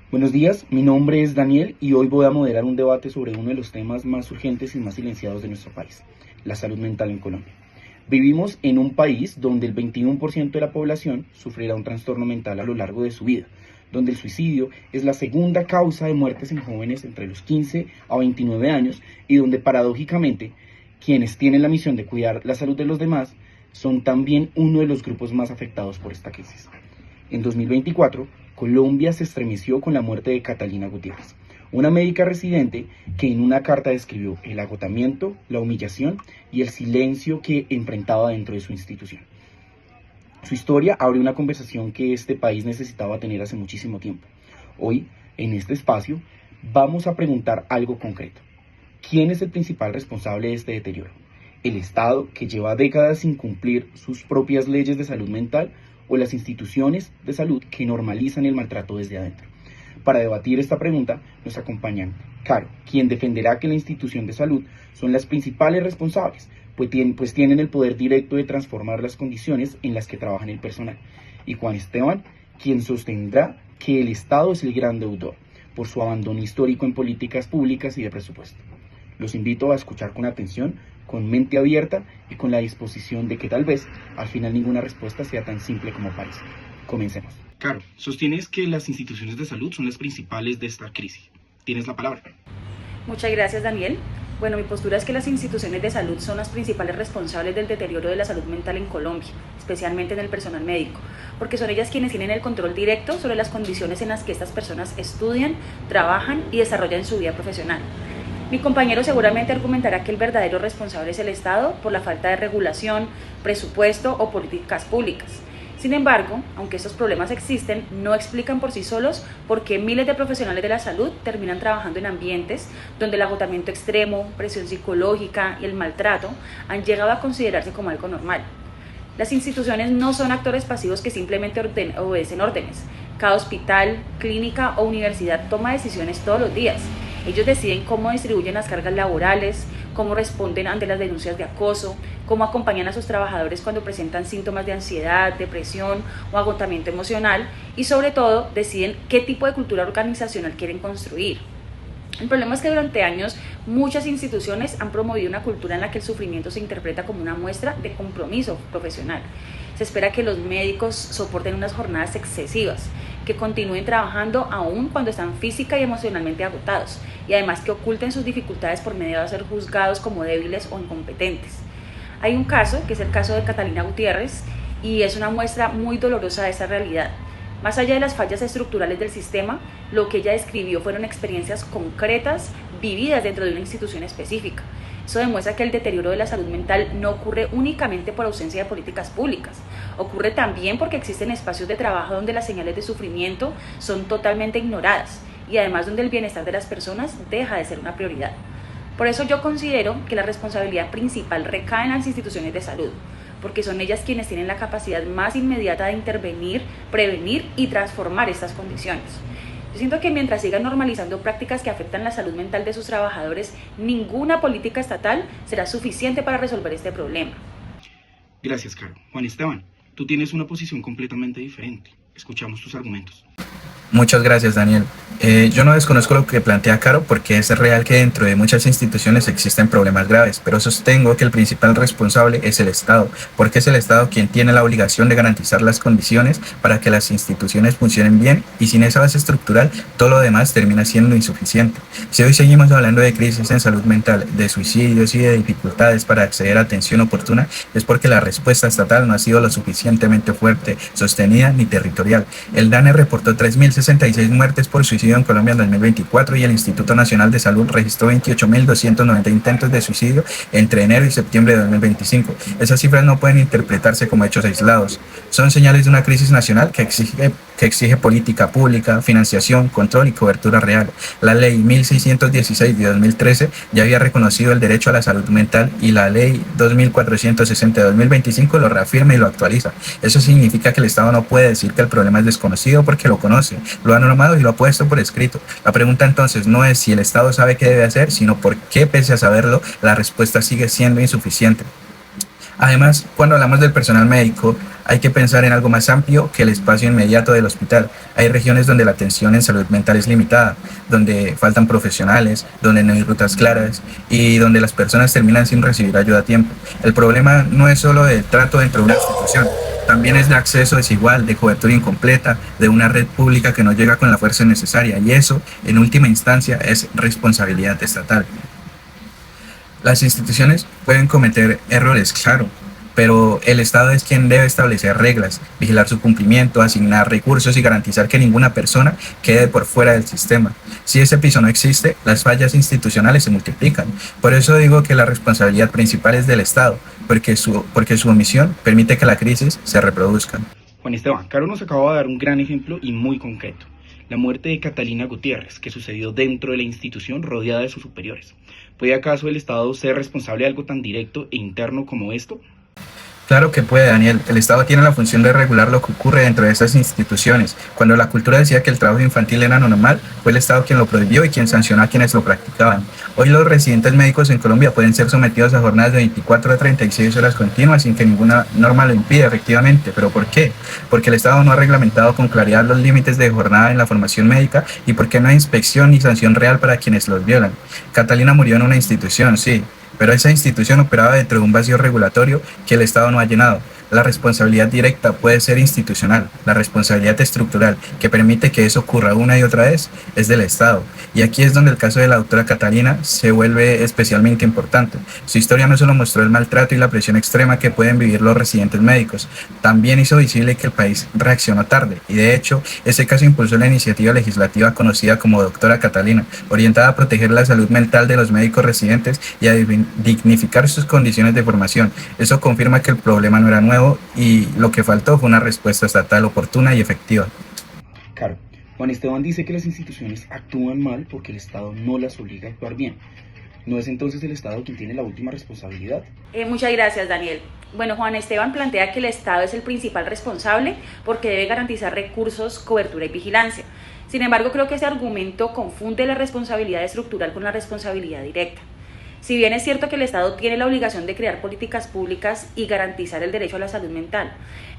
Buenos días, mi nombre es Daniel y hoy voy a moderar un debate sobre uno de los temas más urgentes y más silenciados de nuestro país, la salud mental en Colombia. Vivimos en un país donde el 21% de la población sufrirá un trastorno mental a lo largo de su vida, donde el suicidio es la segunda causa de muertes en jóvenes entre los 15 a 29 años y donde paradójicamente quienes tienen la misión de cuidar la salud de los demás son también uno de los grupos más afectados por esta crisis. En 2024, Colombia se estremeció con la muerte de Catalina Gutiérrez, una médica residente que en una carta describió el agotamiento, la humillación y el silencio que enfrentaba dentro de su institución. Su historia abre una conversación que este país necesitaba tener hace muchísimo tiempo. Hoy, en este espacio, vamos a preguntar algo concreto. ¿Quién es el principal responsable de este deterioro? ¿El Estado, que lleva décadas sin cumplir sus propias leyes de salud mental, o las instituciones de salud que normalizan el maltrato desde adentro? Para debatir esta pregunta nos acompañan Caro, quien defenderá que la institución de salud son las principales responsables, pues tienen el poder directo de transformar las condiciones en las que trabaja el personal, y Juan Esteban, quien sostendrá que el Estado es el gran deudor por su abandono histórico en políticas públicas y de presupuesto. Los invito a escuchar con atención, con mente abierta y con la disposición de que tal vez al final ninguna respuesta sea tan simple como parece. Comencemos. Caro, sostienes que las instituciones de salud son las principales de esta crisis. Tienes la palabra. Muchas gracias, Daniel. Bueno, mi postura es que las instituciones de salud son las principales responsables del deterioro de la salud mental en Colombia, especialmente en el personal médico, porque son ellas quienes tienen el control directo sobre las condiciones en las que estas personas estudian, trabajan y desarrollan su vida profesional. Mi compañero seguramente argumentará que el verdadero responsable es el Estado por la falta de regulación, presupuesto o políticas públicas. Sin embargo, aunque estos problemas existen, no explican por sí solos por qué miles de profesionales de la salud terminan trabajando en ambientes donde el agotamiento extremo, presión psicológica y el maltrato han llegado a considerarse como algo normal. Las instituciones no son actores pasivos que simplemente obedecen órdenes. Cada hospital, clínica o universidad toma decisiones todos los días. Ellos deciden cómo distribuyen las cargas laborales, cómo responden ante las denuncias de acoso, cómo acompañan a sus trabajadores cuando presentan síntomas de ansiedad, depresión o agotamiento emocional y sobre todo deciden qué tipo de cultura organizacional quieren construir. El problema es que durante años muchas instituciones han promovido una cultura en la que el sufrimiento se interpreta como una muestra de compromiso profesional. Se espera que los médicos soporten unas jornadas excesivas, que continúen trabajando aún cuando están física y emocionalmente agotados, y además que oculten sus dificultades por medio de ser juzgados como débiles o incompetentes. Hay un caso, que es el caso de Catalina Gutiérrez, y es una muestra muy dolorosa de esa realidad. Más allá de las fallas estructurales del sistema, lo que ella describió fueron experiencias concretas vividas dentro de una institución específica. Eso demuestra que el deterioro de la salud mental no ocurre únicamente por ausencia de políticas públicas, ocurre también porque existen espacios de trabajo donde las señales de sufrimiento son totalmente ignoradas y además donde el bienestar de las personas deja de ser una prioridad. Por eso yo considero que la responsabilidad principal recae en las instituciones de salud, porque son ellas quienes tienen la capacidad más inmediata de intervenir, prevenir y transformar estas condiciones. Yo siento que mientras sigan normalizando prácticas que afectan la salud mental de sus trabajadores, ninguna política estatal será suficiente para resolver este problema. Gracias, Caro. Juan Esteban, tú tienes una posición completamente diferente. Escuchamos tus argumentos. Muchas gracias, Daniel. Yo no desconozco lo que plantea Caro porque es real que dentro de muchas instituciones existen problemas graves, pero sostengo que el principal responsable es el Estado, porque es el Estado quien tiene la obligación de garantizar las condiciones para que las instituciones funcionen bien y sin esa base estructural todo lo demás termina siendo insuficiente. Si hoy seguimos hablando de crisis en salud mental, de suicidios y de dificultades para acceder a atención oportuna, es porque la respuesta estatal no ha sido lo suficientemente fuerte, sostenida ni territorial. El DANE reportó 3.066 muertes por suicidio en Colombia en 2024 y el Instituto Nacional de Salud registró 28.290 intentos de suicidio entre enero y septiembre de 2025. Esas cifras no pueden interpretarse como hechos aislados. Son señales de una crisis nacional que exige política pública, financiación, control y cobertura real. La Ley 1616 de 2013 ya había reconocido el derecho a la salud mental y la Ley 2460 de 2025 lo reafirma y lo actualiza. Eso significa que el Estado no puede decir que el problema es desconocido porque lo conoce, lo ha normado y lo ha puesto por escrito. La pregunta entonces no es si el Estado sabe qué debe hacer, sino por qué, pese a saberlo, la respuesta sigue siendo insuficiente. Además, cuando hablamos del personal médico, hay que pensar en algo más amplio que el espacio inmediato del hospital. Hay regiones donde la atención en salud mental es limitada, donde faltan profesionales, donde no hay rutas claras y donde las personas terminan sin recibir ayuda a tiempo. El problema no es solo del trato dentro de una institución, también es de acceso desigual, de cobertura incompleta, de una red pública que no llega con la fuerza necesaria, y eso, en última instancia, es responsabilidad estatal. Las instituciones pueden cometer errores, claro, pero el Estado es quien debe establecer reglas, vigilar su cumplimiento, asignar recursos y garantizar que ninguna persona quede por fuera del sistema. Si ese piso no existe, las fallas institucionales se multiplican. Por eso digo que la responsabilidad principal es del Estado, porque su omisión permite que la crisis se reproduzca. Juan Esteban, Caro nos acaba de dar un gran ejemplo y muy concreto. La muerte de Catalina Gutiérrez, que sucedió dentro de la institución rodeada de sus superiores. ¿Puede acaso el Estado ser responsable de algo tan directo e interno como esto? Claro que puede, Daniel. El Estado tiene la función de regular lo que ocurre dentro de esas instituciones. Cuando la cultura decía que el trabajo infantil era normal, fue el Estado quien lo prohibió y quien sancionó a quienes lo practicaban. Hoy los residentes médicos en Colombia pueden ser sometidos a jornadas de 24 a 36 horas continuas sin que ninguna norma lo impida, efectivamente. ¿Pero por qué? Porque el Estado no ha reglamentado con claridad los límites de jornada en la formación médica y porque no hay inspección ni sanción real para quienes los violan. Catalina murió en una institución, sí, pero esa institución operaba dentro de un vacío regulatorio que el Estado no ha llenado. La responsabilidad directa puede ser institucional, la responsabilidad estructural que permite que eso ocurra una y otra vez es del Estado. Y aquí es donde el caso de la doctora Catalina se vuelve especialmente importante. Su historia no solo mostró el maltrato y la presión extrema que pueden vivir los residentes médicos, también hizo visible que el país reaccionó tarde. Y de hecho, ese caso impulsó la iniciativa legislativa conocida como Doctora Catalina, orientada a proteger la salud mental de los médicos residentes y a dignificar sus condiciones de formación. Eso confirma que el problema no era nuevo y lo que faltó fue una respuesta estatal oportuna y efectiva. Claro, Juan Esteban dice que las instituciones actúan mal porque el Estado no las obliga a actuar bien. ¿No es entonces el Estado quien tiene la última responsabilidad? Muchas gracias, Daniel. Bueno, Juan Esteban plantea que el Estado es el principal responsable porque debe garantizar recursos, cobertura y vigilancia. Sin embargo, creo que ese argumento confunde la responsabilidad estructural con la responsabilidad directa. Si bien es cierto que el Estado tiene la obligación de crear políticas públicas y garantizar el derecho a la salud mental,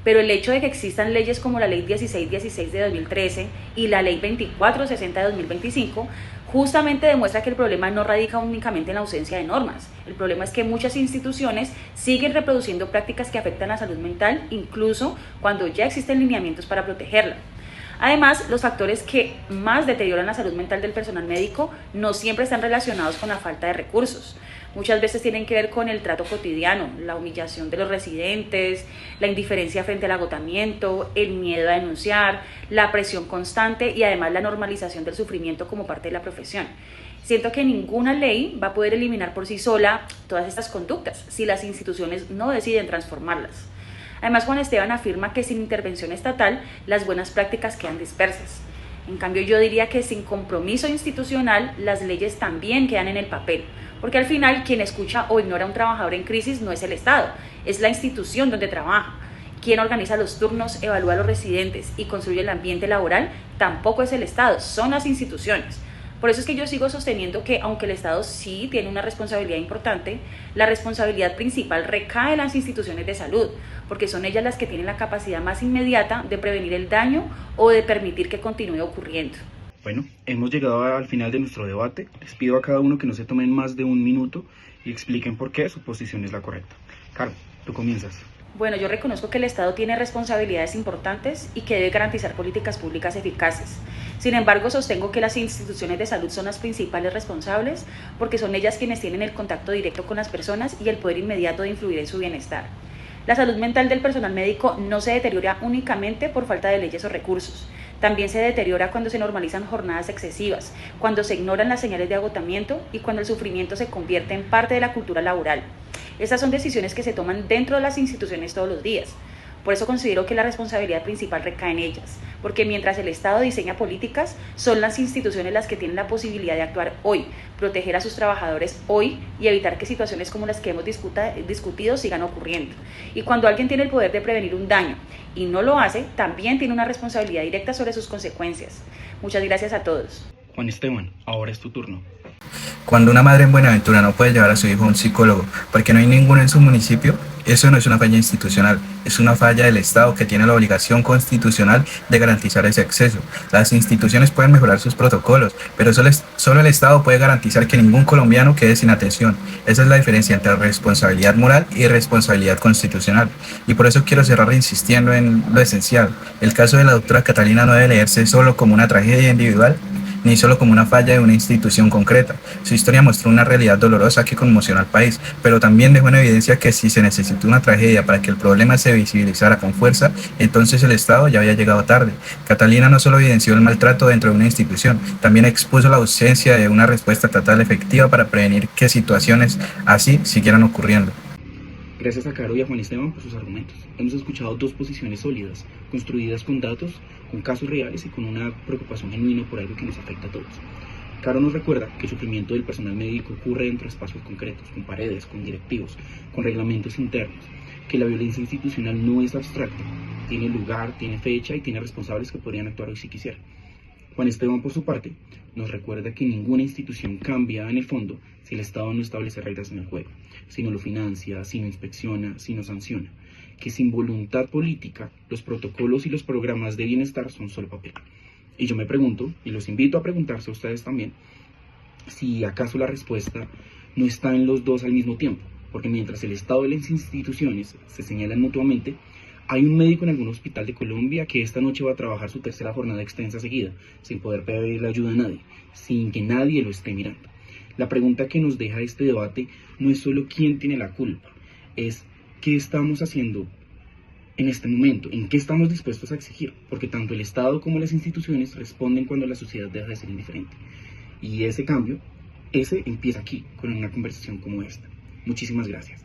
pero el hecho de que existan leyes como la Ley 1616 de 2013 y la Ley 2460 de 2025 justamente demuestra que el problema no radica únicamente en la ausencia de normas. El problema es que muchas instituciones siguen reproduciendo prácticas que afectan la salud mental, incluso cuando ya existen lineamientos para protegerla. Además, los factores que más deterioran la salud mental del personal médico no siempre están relacionados con la falta de recursos. Muchas veces tienen que ver con el trato cotidiano, la humillación de los residentes, la indiferencia frente al agotamiento, el miedo a denunciar, la presión constante y además la normalización del sufrimiento como parte de la profesión. Siento que ninguna ley va a poder eliminar por sí sola todas estas conductas si las instituciones no deciden transformarlas. Además, Juan Esteban afirma que sin intervención estatal, las buenas prácticas quedan dispersas. En cambio, yo diría que sin compromiso institucional, las leyes también quedan en el papel, porque al final quien escucha o ignora a un trabajador en crisis no es el Estado, es la institución donde trabaja. Quien organiza los turnos, evalúa a los residentes y construye el ambiente laboral tampoco es el Estado, son las instituciones. Por eso es que yo sigo sosteniendo que aunque el Estado sí tiene una responsabilidad importante, la responsabilidad principal recae en las instituciones de salud, porque son ellas las que tienen la capacidad más inmediata de prevenir el daño o de permitir que continúe ocurriendo. Bueno, hemos llegado al final de nuestro debate. Les pido a cada uno que no se tomen más de un minuto y expliquen por qué su posición es la correcta. Caro, tú comienzas. Bueno, yo reconozco que el Estado tiene responsabilidades importantes y que debe garantizar políticas públicas eficaces. Sin embargo, sostengo que las instituciones de salud son las principales responsables porque son ellas quienes tienen el contacto directo con las personas y el poder inmediato de influir en su bienestar. La salud mental del personal médico no se deteriora únicamente por falta de leyes o recursos. También se deteriora cuando se normalizan jornadas excesivas, cuando se ignoran las señales de agotamiento y cuando el sufrimiento se convierte en parte de la cultura laboral. Estas son decisiones que se toman dentro de las instituciones todos los días. Por eso considero que la responsabilidad principal recae en ellas, porque mientras el Estado diseña políticas, son las instituciones las que tienen la posibilidad de actuar hoy, proteger a sus trabajadores hoy y evitar que situaciones como las que hemos discutido sigan ocurriendo. Y cuando alguien tiene el poder de prevenir un daño y no lo hace, también tiene una responsabilidad directa sobre sus consecuencias. Muchas gracias a todos. Juan Esteban, ahora es tu turno. Cuando una madre en Buenaventura no puede llevar a su hijo a un psicólogo porque no hay ninguno en su municipio, Eso no es una falla institucional, es una falla del Estado que tiene la obligación constitucional de garantizar ese acceso. Las instituciones pueden mejorar sus protocolos, pero solo el Estado puede garantizar que ningún colombiano quede sin atención. Esa es la diferencia entre responsabilidad moral y responsabilidad constitucional. Y por eso quiero cerrar insistiendo en lo esencial. El caso de la doctora Catalina no debe leerse solo como una tragedia individual, ni solo como una falla de una institución concreta. Su historia mostró una realidad dolorosa que conmocionó al país, pero también dejó en evidencia que si se necesitó una tragedia para que el problema se visibilizara con fuerza, entonces el Estado ya había llegado tarde. Catalina no solo evidenció el maltrato dentro de una institución, también expuso la ausencia de una respuesta estatal efectiva para prevenir que situaciones así siguieran ocurriendo. Gracias a Caro y a Juan Esteban por sus argumentos. Hemos escuchado dos posiciones sólidas, construidas con datos, con casos reales y con una preocupación genuina por algo que nos afecta a todos. Caro nos recuerda que el sufrimiento del personal médico ocurre dentro de espacios concretos, con paredes, con directivos, con reglamentos internos, que la violencia institucional no es abstracta, tiene lugar, tiene fecha y tiene responsables que podrían actuar hoy si quisieran. Juan Esteban, por su parte, nos recuerda que ninguna institución cambia en el fondo si el Estado no establece reglas en el juego, si no lo financia, si no inspecciona, si no sanciona, que sin voluntad política los protocolos y los programas de bienestar son solo papel. Y yo me pregunto, y los invito a preguntarse a ustedes también, si acaso la respuesta no está en los dos al mismo tiempo, porque mientras el Estado y las instituciones se señalan mutuamente, hay un médico en algún hospital de Colombia que esta noche va a trabajar su tercera jornada extensa seguida, sin poder pedirle ayuda a nadie, sin que nadie lo esté mirando. La pregunta que nos deja este debate no es solo quién tiene la culpa, es qué estamos haciendo en este momento, en qué estamos dispuestos a exigir, porque tanto el Estado como las instituciones responden cuando la sociedad deja de ser indiferente. Y ese cambio, ese empieza aquí, con una conversación como esta. Muchísimas gracias.